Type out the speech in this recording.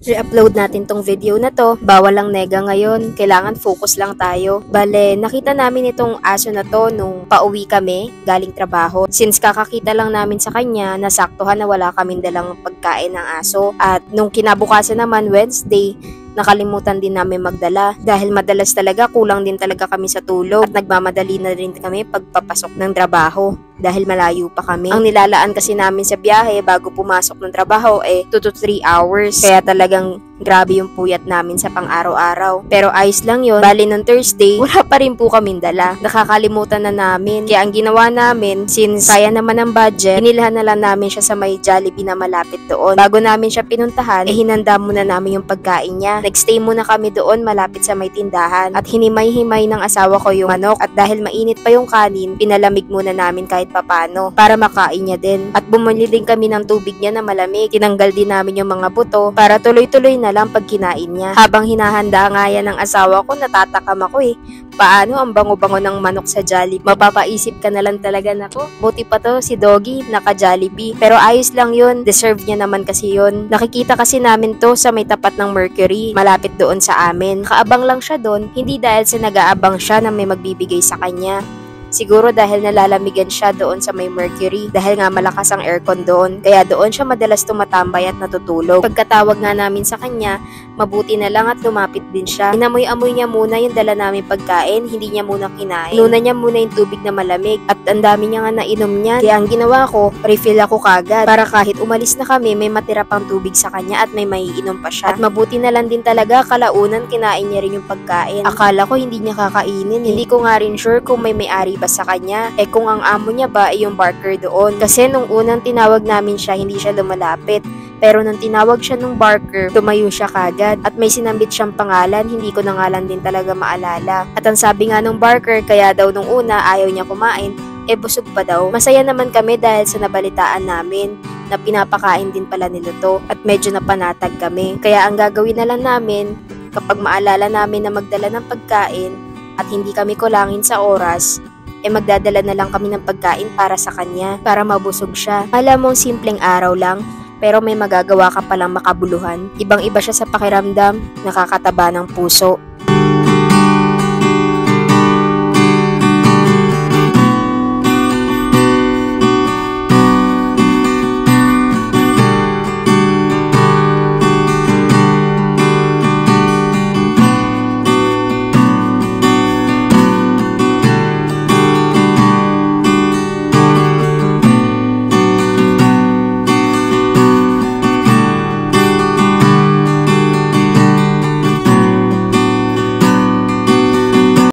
Re-upload natin tong video na to. Bawal lang nega ngayon. Kailangan focus lang tayo. Bale, nakita namin itong aso na to nung pauwi kami galing trabaho. Since kakakita lang namin sa kanya, nasaktuhan na wala kaming dalang pagkain ng aso. At nung kinabukasan naman, Wednesday, nakalimutan din namin magdala dahil madalas talaga kulang din talaga kami sa tulog at nagmamadali na rin kami pagpapasok ng trabaho dahil malayo pa kami. Ang nilalaan kasi namin sa biyahe bago pumasok ng trabaho 2 to 3 hours, kaya talagang grabe yung puyat namin sa pang-araw-araw. Pero ayos lang yun. Bali nung Thursday, wala pa rin po kaming dala. Nakakalimutan na namin. Kaya ang ginawa namin, since kaya naman ang budget, hinilhan na lang namin siya sa may Jollibee na malapit doon. Bago namin siya pinuntahan, hinanda muna namin yung pagkain niya. Nagstay muna kami doon malapit sa may tindahan. At hinimay-himay ng asawa ko yung manok. At dahil mainit pa yung kanin, pinalamig muna namin kahit papano para makain niya din. At bumili din kami ng tubig niya na malamig. Tinanggal din namin yung mga buto para tuloy-tuloy na lang pag kinain niya. Habang hinahanda nga yan ng asawa ko, natatakam ako paano ang bango-bango ng manok sa Jollibee? Mapapaisip ka na lang talaga, nako. Buti pa to si Doggy, naka-Jollibee. Pero ayos lang yun, deserve niya naman kasi yun. Nakikita kasi namin to sa may tapat ng Mercury, malapit doon sa amin. Kaabang lang siya doon, hindi dahil sa nag-aabang siya na may magbibigay sa kanya. Siguro dahil nalalamigan siya doon sa may Mercury. Dahil nga malakas ang aircon doon. Kaya doon siya madalas tumatambay at natutulog. Pagkatawag nga namin sa kanya, mabuti na lang at lumapit din siya. Inamoy-amoy niya muna yung dala namin pagkain. Hindi niya muna kinain. Inuna niya muna yung tubig na malamig. At ang dami niya nga nainom niya. Kaya ang ginawa ko, refill ako kagad. Para kahit umalis na kami, may matira pang tubig sa kanya at may maiinom pa siya. At mabuti na lang din talaga, kalaunan kinain niya rin yung pagkain. Akala ko hindi niya kakainin. Hindi ko nga rin sure kung may ari ba sa kanya. Kung ang amo niya ba ay yung barker doon. Kasi nung unang tinawag namin siya, hindi siya lumalapit. Pero nung tinawag siya nung barker, tumayo siya kagad. At may sinambit siyang pangalan, hindi ko na nga lang din talaga maalala. At ang sabi nga nung barker, kaya daw nung una ayaw niya kumain, busog pa daw. Masaya naman kami dahil sa nabalitaan namin na pinapakain din pala nila to. At medyo napanatag kami. Kaya ang gagawin na lang namin, kapag maalala namin na magdala ng pagkain at hindi kami kulangin sa oras, magdadala na lang kami ng pagkain para sa kanya, para mabusog siya. Alam mong simpleng araw lang, pero may magagawa ka palang makabuluhan. Ibang-iba siya sa pakiramdam, nakakataba ng puso.